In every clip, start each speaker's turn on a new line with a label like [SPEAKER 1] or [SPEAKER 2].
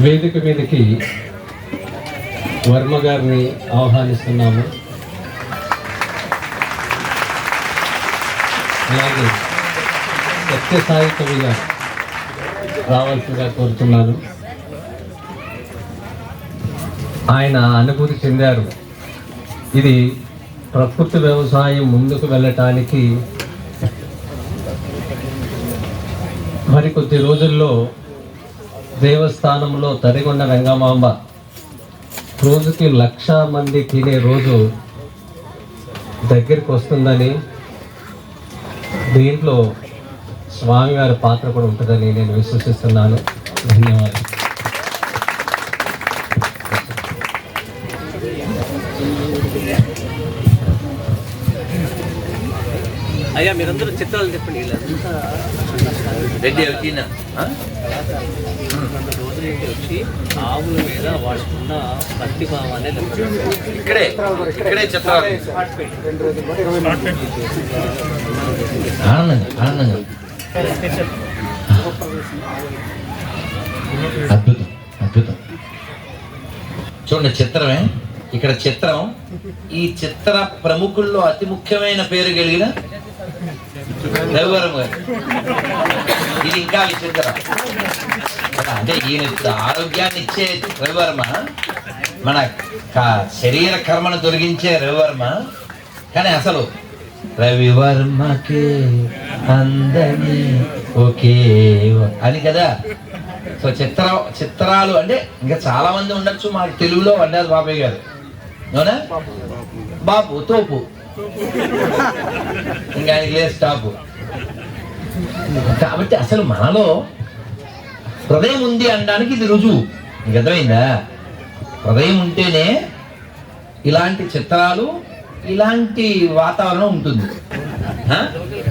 [SPEAKER 1] వేదిక మీదకి వర్మ గారిని ఆహ్వానిస్తున్నాము. అలాగే సత్యసాయి కవి గారు రావాల్సిందిగా కోరుతున్నాను. ఆయన అనుభూతి చెందారు. ఇది ప్రకృతి వ్యవసాయం ముందుకు వెళ్ళటానికి మరికొద్ది రోజుల్లో దేవస్థానంలో తరిగొండ రంగమాంబ రోజుకి 1,00,000 మంది తినే రోజు దగ్గరికి వస్తుందని, దీంట్లో స్వామివారి పాత్ర కూడా ఉంటుందని నేను విశ్వసిస్తున్నాను. ధన్యవాదాలు.
[SPEAKER 2] అయ్యా మీరందరూ చిత్రాలు చెప్పండి. రెడ్డి వచ్చిన రోజులు ఏంటి వచ్చి ఆవుల మీద వాడుకున్న భక్తి భావాన్ని ఇక్కడే చిత్రాలు
[SPEAKER 3] ఆనందంగా అద్భుతం అద్భుతం. చూడండి చిత్రమే ఇక్కడ చిత్రం. ఈ చిత్ర ప్రముఖుల్లో అతి ముఖ్యమైన పేరు కలిగిన రవివర్మ గారు. ఇది ఇంకా విచిత్రం. అంటే ఈయన ఆరోగ్యాన్ని ఇచ్చే రవివర్మ, మన శరీర కర్మను తొలగించే రవివర్మ. కానీ అసలు రవివర్మకే అందని ఒకే అని కదా. సో చిత్రాలు అంటే ఇంకా చాలా మంది ఉండొచ్చు. మాకు తెలుగులో వండారు బాబాయ్ గారు, అవునా? బాబు తోపు, ఇంకా ఆయనకి లేదు స్టాపు. కాబట్టి అసలు మనలో హృదయం ఉంది అనడానికి ఇది రుజువు. నీకు అర్థమైందా? హృదయం ఉంటేనే ఇలాంటి చిత్రాలు, ఇలాంటి వాతావరణం ఉంటుంది.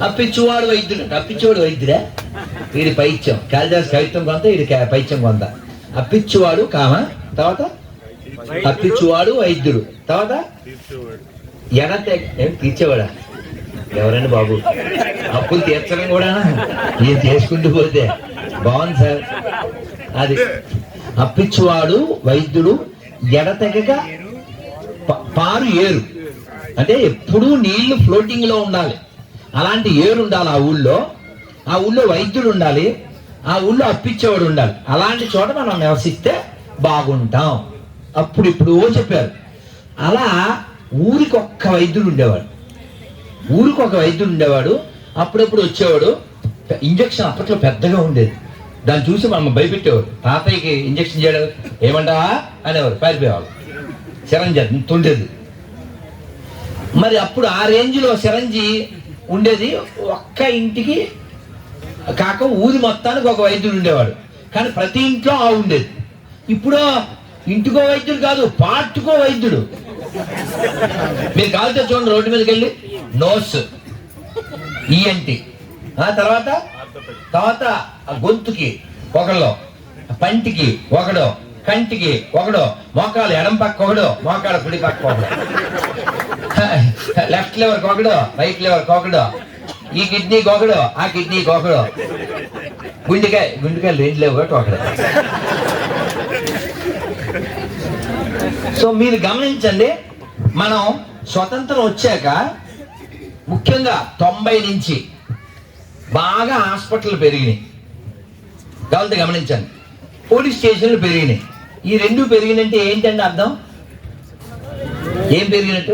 [SPEAKER 3] అప్పిచ్చువాడు వైద్యుడు. అప్పిచ్చువాడు వైద్యుడా? వీడి పైత్యం, కాళిదాస్ కవిత్వం కొంత, వీడి పైత్యం కొంత. అప్పిచ్చువాడు కామ, తర్వాత అప్పిచ్చువాడు వైద్యుడు, తర్వాత ఏం తీర్చేవాడా? ఎవరండి బాబు? అప్పులు తీర్చడం కూడా ఏం చేసుకుంటూ పోతే బాగుంది సార్. అది అప్పిచ్చువాడు వైద్యుడు, ఎడతెగక పారు ఏరు. అంటే ఎప్పుడూ నీళ్లు ఫ్లోటింగ్ లో ఉండాలి. అలాంటి ఏరు ఉండాలి ఆ ఊళ్ళో వైద్యుడు ఉండాలి, ఆ ఊళ్ళో అప్పిచ్చేవాడు ఉండాలి. అలాంటి చోట మనం నివసిస్తే బాగుంటాం. ఇప్పుడు చెప్పారు. అలా ఊరికి ఒక్క వైద్యుడు ఉండేవాడు. అప్పుడప్పుడు వచ్చేవాడు. ఇంజక్షన్ అప్పట్లో పెద్దగా ఉండేది. దాన్ని చూసి మనం భయపెట్టేవాడు. తాతయ్యకి ఇంజక్షన్ చేయడం ఏమంటావా అనేవారు. పారిపోయేవాళ్ళు. సిరంజి అంత ఉండేది. మరి అప్పుడు ఆ రేంజ్లో సిరంజి ఉండేది. ఒక్క ఇంటికి కాక ఊరి మొత్తానికి ఒక వైద్యుడు ఉండేవాడు. కానీ ప్రతి ఇంట్లో ఆ ఉండేది. ఇప్పుడు ఇంటికో వైద్యుడు కాదు, పార్టుకో వైద్యుడు. మీరు కావాల్సి చూడండి, రోడ్డు మీదకి వెళ్ళి నోస్, ఈఎన్టి, తర్వాత గొంతుకి ఒకడో, పంటికి ఒకడో, కంటికి ఒకడో, మోకాలు ఎడం పక్క ఒకడో, మోకాలు కుడి పక్క ఒకడో, లెఫ్ట్ లివర్ ఒకడో, రైట్ లివర్ ఒకడో, ఈ కిడ్నీ ఒకడో, ఆ కిడ్నీ ఒకడో, గుండెకాయలు రెండు లేవు ఒకటి ఒకడే. సో మీరు గమనించండి, మనం స్వతంత్రం వచ్చాక ముఖ్యంగా 90 నుంచి బాగా హాస్పిటల్ పెరిగినాయి. కాబట్టి గమనించండి, పోలీస్ స్టేషన్లు పెరిగినాయి. ఈ రెండు పెరిగినంటే ఏంటంటే అర్థం? ఏం పెరిగినట్టు?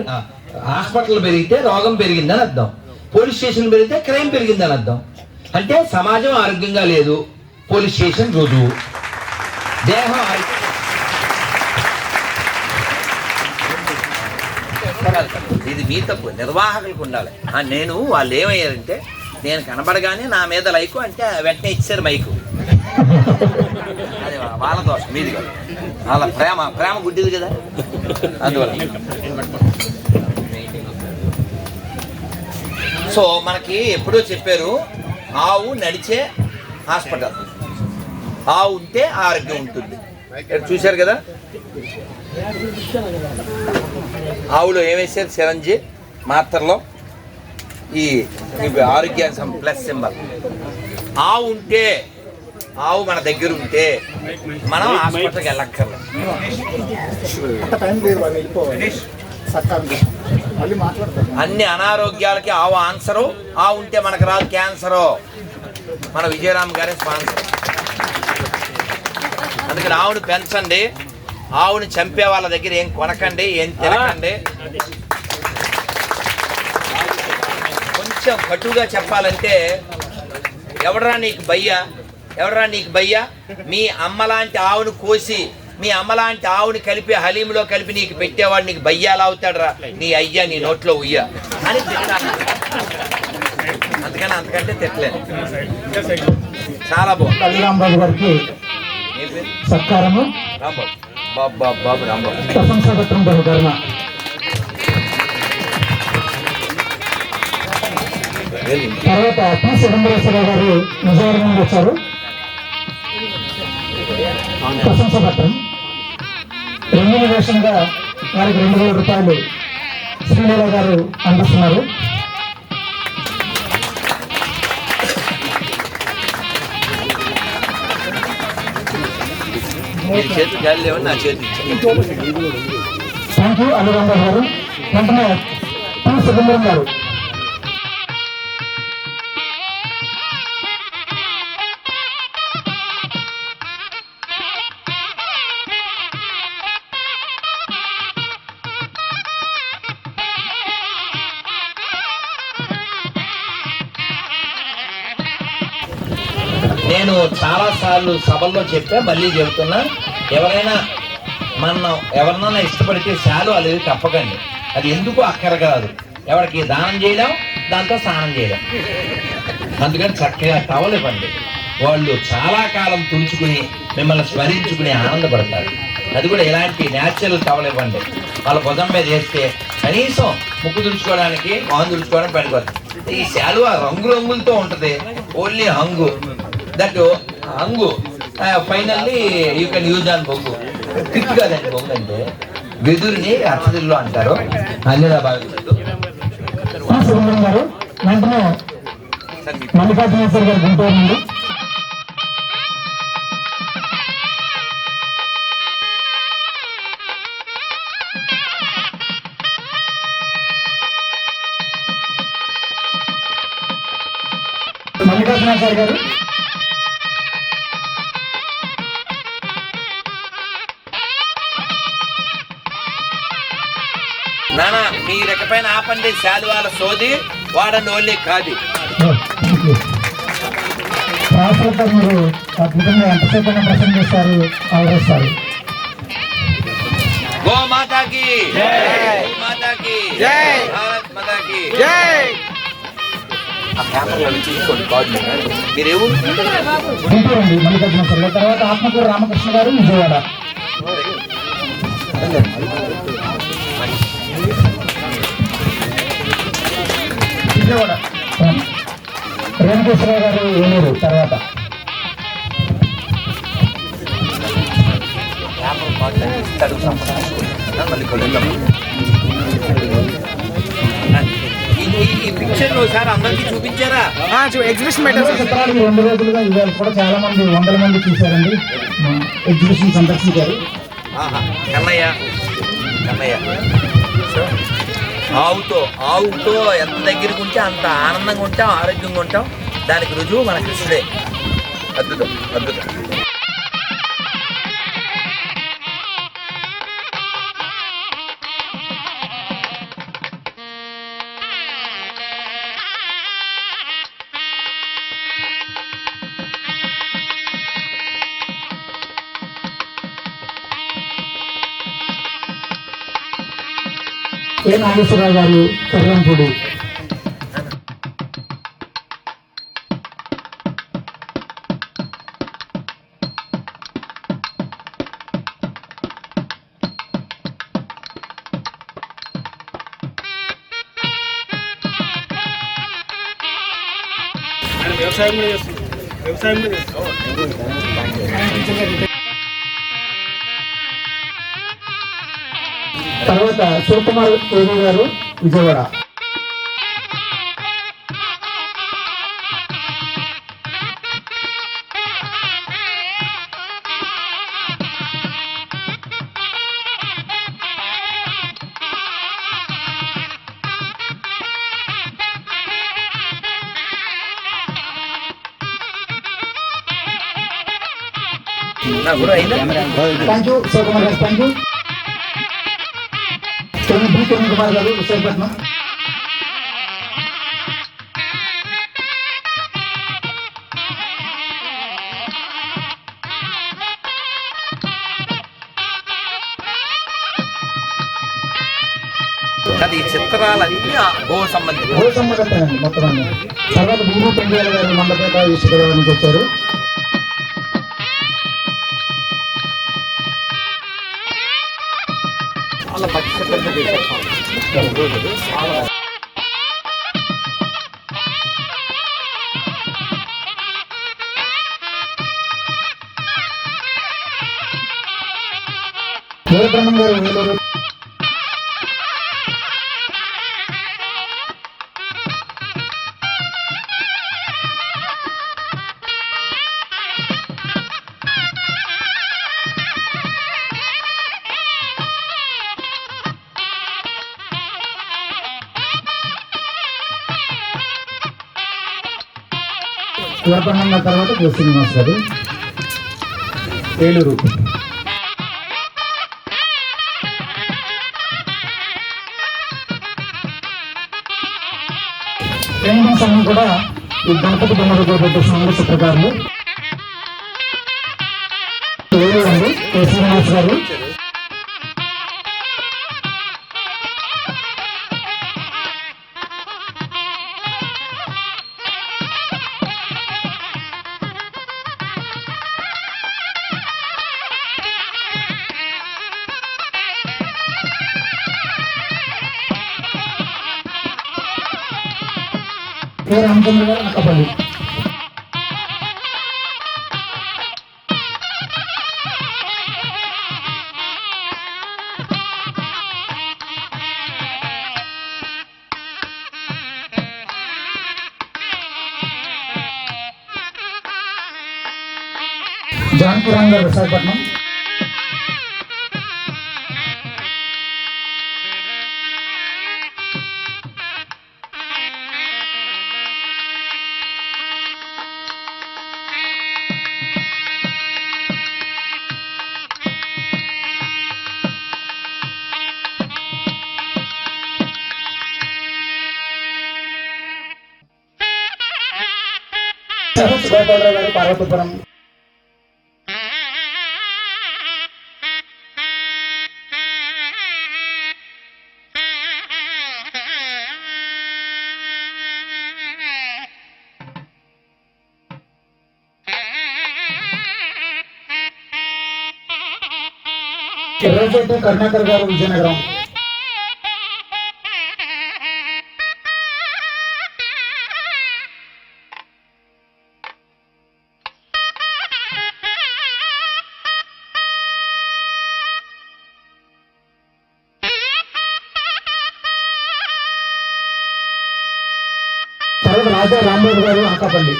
[SPEAKER 3] హాస్పిటల్ పెరిగితే రోగం పెరిగిందని అర్థం, పోలీస్ స్టేషన్ పెరిగితే క్రైమ్ పెరిగిందని అర్థం. అంటే సమాజం ఆరోగ్యంగా లేదు, పోలీస్ స్టేషన్ రుజువు. దేహం ఇది మీ తప్పు, నిర్వాహకులకు ఉండాలి. నేను వాళ్ళు ఏమయ్యారంటే, నేను కనబడగానే నా మీద లైకు అంటే వెంటనే ఇచ్చారు మైకు. అది వాళ్ళ దోషం, మీది కాదు. వాళ్ళ ప్రేమ గుడ్డిది కదా, అందువల్ల. సో మనకి ఎప్పుడో చెప్పారు, ఆవు నడిచే హాస్పిటల్, ఆవు ఉంటే ఆరోగ్యం ఉంటుంది. చూశారు కదా, ఆవులో ఏమేసారు? సిరంజి, మాత్రలో ఈ ఆరోగ్యానికి ప్లస్ సింబల్. ఆవు ఉంటే ఆవు మన దగ్గర ఉంటే మనం హాస్పిటల్కి వెళ్ళక్కర్లేదు. అన్ని అనారోగ్యాలకి ఆవు ఆన్సరు. ఆవు ఉంటే మనకు రాదు క్యాన్సరు. మన విజయరామ్ గారే స్పాన్సర్. అందుకని ఆవుని పెంచండి. ఆవుని చంపే వాళ్ళ దగ్గర ఏం కొనకండి, ఏం తినకండి. కొంచెం కటుగా చెప్పాలంటే ఎవడరా నీకు భయ్యా మీ అమ్మలాంటి ఆవును కోసి మీ అమ్మలాంటి ఆవుని కలిపి హలీంలో కలిపి నీకు పెట్టేవాడు నీకు భయ్యాలా అవుతాడరా, నీ అయ్యా నీ నోట్లో ఉయ్యా అని తిట్టాలి. అంతకంటే తిట్టలేదు. చాలా బాగుంది.
[SPEAKER 4] రాంబాబు గారికి సత్కారము,
[SPEAKER 3] బాబు రాంబాబు
[SPEAKER 4] ప్రశంసాపత్రం బహుకరణ. తర్వాత పి చిదంబరేశ్వరరావు గారు విజయవాడ నుండి వచ్చారు. ప్రశంసాపత్రం రెమ్యూనరేషన్ గా వారికి 2,000 రూపాయలు శ్రీలీల గారు అందిస్తున్నారు.
[SPEAKER 3] చేతి గాలి లేవని నా చేతి
[SPEAKER 4] థ్యాంక్ యూ అల్లురాంబాబు గారు. వెంటనే పి చిదంబరం గారు.
[SPEAKER 3] నేను చాలా సార్లు సభల్లో చెప్పా, మళ్ళీ చెబుతున్నా. ఎవరినైనా ఇష్టపడితే శాలు అనేది తప్పకండి. అది ఎందుకు అక్కర కాదు. ఎవరికి దానం చేయడం, దాంతో స్నానం చేయడం. అందుకని చక్కగా టవల్ ఇవ్వండి. వాళ్ళు చాలా కాలం తుడుచుకుని మిమ్మల్ని స్మరించుకుని ఆనందపడతారు. అది కూడా ఇలాంటి న్యాచురల్ టవల్ ఇవ్వండి. వాళ్ళ భుజం మీద వేస్తే కనీసం ముక్కు తుడుచుకోవడానికి, మొహం తుడుచుకోవడానికి పనికొస్తుంది. ఈ శాలువా రంగులతో ఉంటుంది. ఓన్లీ హంగు. దట్ హంగు finally you can use on బొగ్గు. కిట్ కాదండి బొగ్గు అంటే. వెదురుని అర్థదిల్లో అంటారు. అన్నిలా భావిస్తారు.
[SPEAKER 4] గారు వెంటనే మల్లికార్జునేశ్వర్ గారు గుంటూరు నుండి. మల్లికార్జునేశ్వర్ గారు
[SPEAKER 3] నానా మీ రెక్కపైన ఆపండి. శాలువాల సోది వాడండి, ఓన్లీ కాదు.
[SPEAKER 4] మీరు అద్భుతంగా ఎంతసేపు ప్రసంగం చేస్తారు, ఆలోచిస్తారు.
[SPEAKER 3] గో మాతాకి మాతాకి భారత్ మాతాకి ఆ కెమెరాలో తీసుకోండి కార్డు. మీరేమో
[SPEAKER 4] గుంటూరు అండి మల్లికార్జునేశ్వర్ గారు. తర్వాత ఆత్మకూరు రామకృష్ణ గారు విజయవాడ. రేణుకేశ్వరరావు గారు ఏలూరు. తర్వాత
[SPEAKER 3] ఈ పిక్చర్ సార్ అందరికి చూపించారా?
[SPEAKER 4] ఎగ్జిబిషన్ చిత్రాలు 2 రోజులుగా ఇవాళ కూడా చాలా మంది 100 మంది చూశారండి. ఎగ్జిబిషన్ సందర్శించారు.
[SPEAKER 3] కన్నయ్య ఆవుతో ఎంత దగ్గరికి ఉంటే అంత ఆనందంగా ఉంటాం, ఆరోగ్యంగా ఉంటాం. దానికి రుజువు మన కృష్ణుడే. అద్భుతం.
[SPEAKER 4] ఏ నాగేశ్వరరావు గారు కర్రంపూడి. వ్యవసాయం తర్వాత శివకుమార్ కేవీ గారు విజయవాడ. థ్యాంక్ యూ శివకుమార్ గారు, థ్యాంక్ యూ. కిరణ్ కుమార్ గారు, విశాఖపట్నం.
[SPEAKER 2] అది ఈ చిత్రాలన్నీ గో సంబంధించి
[SPEAKER 4] గో సంబంధించానండి మొత్తం అన్ని. తర్వాత బీరు పెండియాల గారు మండపేట ఈశ్వరరావు నుంచి వచ్చారు.
[SPEAKER 2] చాలా పక్షపంగా
[SPEAKER 4] వీరబ్రహ్మం గారు వేలూరు. వీరబ్రహ్మం గారి తర్వాత కె శ్రీనివాస్ గారు వేలూరు. పెయింటింగ్ సమయం కూడా ఈ గణపతి బొమ్మలు పెట్టేసిన చిత్రకారులు వేలూరు అండి, కె శ్రీనివాస్ గారు. కె రామచంద్ర గారు అనకాపల్లి. జాన్పురం గారు విశాఖపట్నం. గోపాలరావు గారు పార్వతీపురం. రోజు కరుణాకర్ గారు విజయనగరం. తర్వాత రాజా రాంబాబు గారు అనకాపల్లి.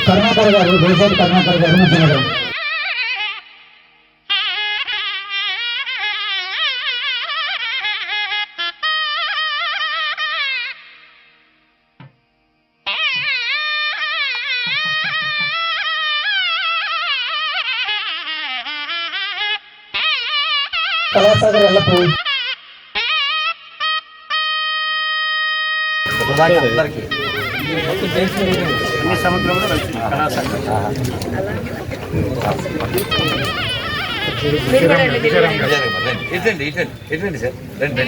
[SPEAKER 4] కరుణాకర్ గారు, దేశాది కరుణాకర్ గారు విజయనగరం. కళాసాగర్ ఎల్లపూ.
[SPEAKER 2] అందరికీ అన్ని సముద్రంలో ఇటండి సార్, రండి.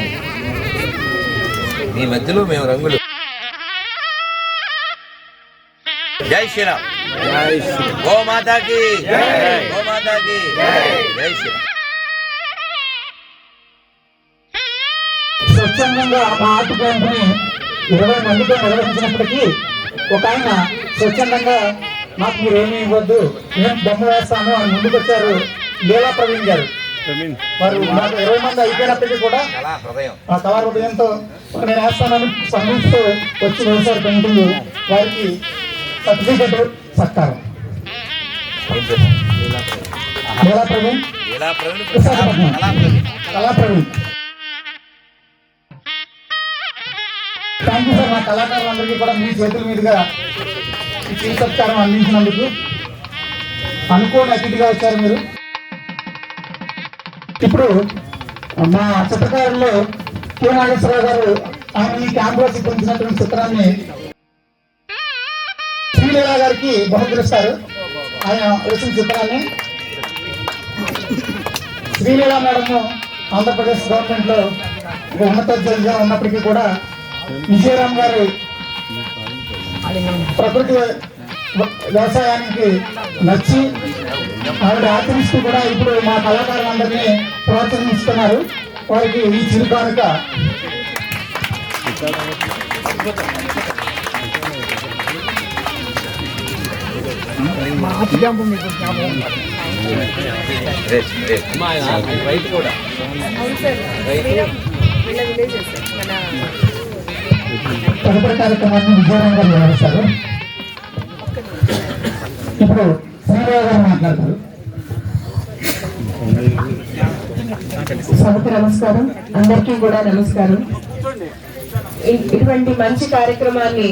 [SPEAKER 2] మీ మధ్యలో మేము రంగులు. జై శ్రీరామ్, గోమాతాకి, గోమాతాకి జై శ్రీరామ్.
[SPEAKER 4] స్వచ్ఛందంగా మా ఆర్ట్ క్యాంప్ని 20 మందితో నిర్వహించినప్పటికీ ఒక ఆయన స్వచ్ఛందంగా నాకు మీరు ఏమీ ఇవ్వద్దు, నేను బొమ్మ వేస్తాను అని ముందుకు వచ్చారు. లీలా ప్రవీణ్ గారు. వారు మాకు 20 మంది అయిపోయినప్పటికీ కూడా ఆ కళా హృదయంతో నేను వేస్తానని స్పందిస్తూ వచ్చి వేశారు పెయింటింగ్. వారికి సర్టిఫికెట్ సత్కారం. లీలా ప్రవీణ్, విశాఖపట్నం కళా ప్రవీణ్. Thank you sir. మా కళాకారులందరికీ కూడా మీ చేతుల మీదుగా ఈ సత్కారం అందించినందుకు. అనుకోని అతిథిగా వచ్చారు మీరు. ఇప్పుడు మా చిత్రకారుల్లో కె నాగేశ్వరరావు గారు ఆయన ఈ క్యాంపులో చిత్రించినటువంటి చిత్రాన్ని శ్రీలీలా గారికి బహుకరిస్తారు. ఆయన వేసిన చిత్రాన్ని శ్రీలీలా మేడం ఆంధ్రప్రదేశ్ గవర్నమెంట్ లో ఉన్నతోద్యోగిగా ఉన్నప్పటికీ కూడా విజయరామ్ గారు ప్రకృతి వ్యవసాయానికి నచ్చి ఆవిడ ఆచరిస్తూ కూడా ఇప్పుడు మా కళాకారులందరినీ ప్రోత్సహిస్తున్నారు. వారికి ఈ చిరుకానుక
[SPEAKER 2] రైతు కూడా
[SPEAKER 4] తదుపరి కార్యక్రమాన్ని విజయరామ్ గారు నిర్వహిస్తారు. ఇప్పుడు శ్రీరావు గారు మాట్లాడతారు.
[SPEAKER 5] సభకు నమస్కారం. అందరికీ కూడా నమస్కారం. ఇటువంటి మంచి కార్యక్రమాన్ని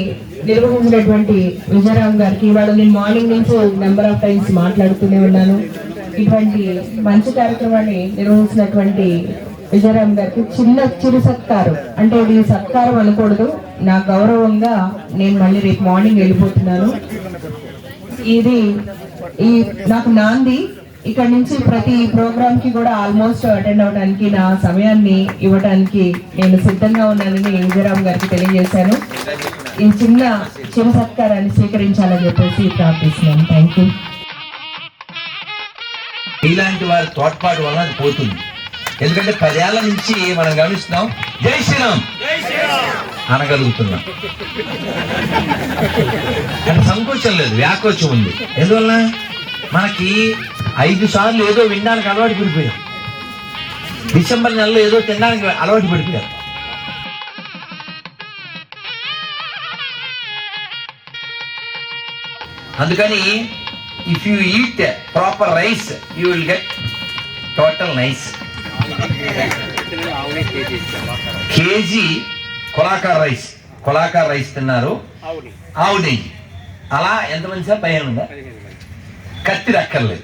[SPEAKER 5] నిర్వహించినటువంటి విజయరామ్ గారికి ఇవాళ నేను మార్నింగ్ నుంచి నెంబర్ ఆఫ్ టైమ్స్ మాట్లాడుతూనే ఉన్నాను. ఇటువంటి మంచి కార్యక్రమాన్ని నిర్వహించినటువంటి విజయరామ్ గారికి చిరు సత్కారం, అంటే ఇది సత్కారం అనకూడదు, నా గౌరవంగా నేను మళ్ళీ రేపు మార్నింగ్ వెళ్ళిపోతున్నాను. ఇది నాకు నాంది. ఇక్కడ నుంచి ప్రతి ప్రోగ్రామ్ కి కూడా ఆల్మోస్ట్ అటెండ్ అవడానికి నా సమయాన్ని ఇవ్వడానికి నేను సిద్ధంగా ఉన్నానని విజయరామ్ గారికి తెలియజేశాను. ఈ చిరు సత్కారాన్ని స్వీకరించాలని చెప్పేసి ప్రార్థిస్తున్నాను. Thank you.
[SPEAKER 3] ఇలాంటి వారి తోడ్పాటు వల్ల అది పోతుంది. ఎందుకంటే 10 ఏళ్ల నుంచి మనం గమనిస్తున్నాం, జై శ్రీరామ్ అనగలుగుతున్నాం. అంటే సంకోచం లేదు, వ్యాకోచం ఉంది. ఎందువల్ల మనకి 5 సార్లు ఏదో వినడానికి అలవాటు పడిపోయాం. డిసెంబర్ నెలలో ఏదో తినడానికి అలవాటు పడిపోయారు. అందుకని if you eat proper rice you will get total nice. KG కులాకార్ రైస్ తిన్నారు, ఆవు నెయ్యి. అలా ఎంతమంది సార్? 15 ఉందా? కత్తి రక్కర్లేదు.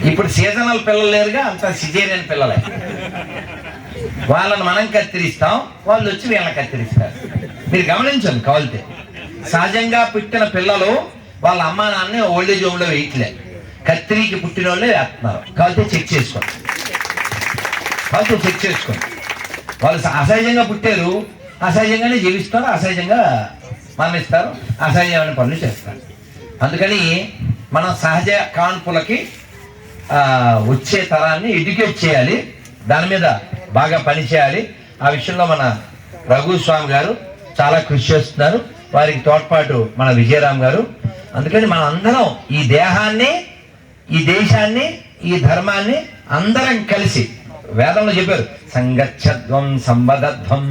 [SPEAKER 3] ఇప్పుడు సీజనల్ పిల్లలు లేరుగా, అంత సిజేరియన్ పిల్లలే. వాళ్ళని మనం కత్తిరిస్తాం, వాళ్ళు వచ్చి వీళ్ళని కత్తిరిస్తారు. మీరు గమనించండి, కావాలితే సహజంగా పుట్టిన పిల్లలు వాళ్ళ అమ్మా నాన్న ఓల్డేజ్ హోమ్లో వేయట్లే, కత్తిరికి పుట్టిన వాళ్ళే వేస్తున్నారు. కావాలితే చెక్ చేసుకోండి. వాళ్ళు అసహజంగా పుట్టారు, అసహజంగానే జీవిస్తారు, అసహజంగా మరణిస్తారు, అసహజమైన పనులు చేస్తారు. అందుకని మనం సహజ కాన్పులకి వచ్చే తరాన్ని ఎడ్యుకేట్ చేయాలి, దాని మీద బాగా పనిచేయాలి. ఆ విషయంలో మన రఘుస్వామి గారు చాలా కృషి చేస్తున్నారు. వారికి తోడ్పాటు మన విజయరామ్ గారు. అందుకని మనం అందరం ఈ దేహాన్ని, ఈ దేశాన్ని, ఈ ధర్మాన్ని అందరం కలిసి, వేదంలో చెప్పారు సంగచ్చధ్వం సంవదధ్వం,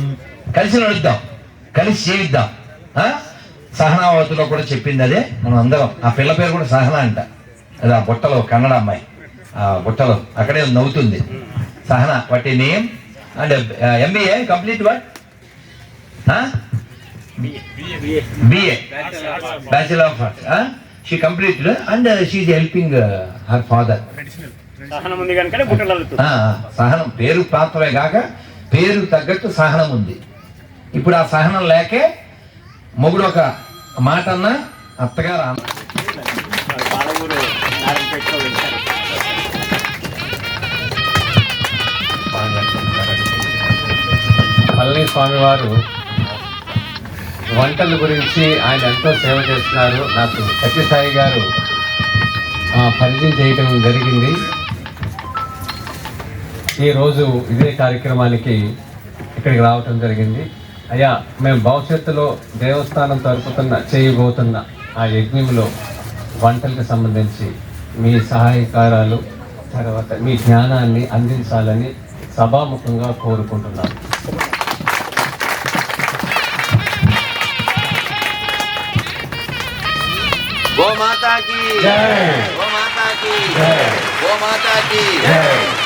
[SPEAKER 3] కలిసి నడుద్దాం, కలిసి జీవిద్దాం. సహనావతిలో కూడా చెప్పింది అదే. మనం అందరం, ఆ పిల్ల పేరు కూడా సహన అంట, అది ఆ బుట్టలో కన్నడ అమ్మాయి, ఆ బుట్టలో అక్కడే నవ్వుతుంది సహన. What a name and MBA complete what BA Bachelor of Arts. She completed and she is helping her father. సహనం పేరు పాత్రమే కాక పేరు తగ్గట్టు సహనం ఉంది. ఇప్పుడు ఆ సహనం లేకే మొగుడు ఒక మాట అన్నా అత్తగారు
[SPEAKER 1] పళనిస్వామి వారు వంటల గురించి ఆయన ఎంతో సేవ చేస్తున్నారు. నాకు సత్యసాయి గారు పరిచయం చేయడం జరిగింది. ఈరోజు ఇదే కార్యక్రమానికి ఇక్కడికి రావటం జరిగింది. అయ్యా, మేము భవిష్యత్తులో దేవస్థానం చేయబోతున్న ఆ యజ్ఞంలో వంటలకు సంబంధించి మీ సహాయకారాలు, తర్వాత మీ జ్ఞానాన్ని అందించాలని సభాముఖంగా కోరుకుంటున్నాను.
[SPEAKER 2] గో మాతాకి,
[SPEAKER 1] జై.
[SPEAKER 2] గో మాతాకి,
[SPEAKER 1] జై.
[SPEAKER 2] గో మాతాకి.
[SPEAKER 1] జై.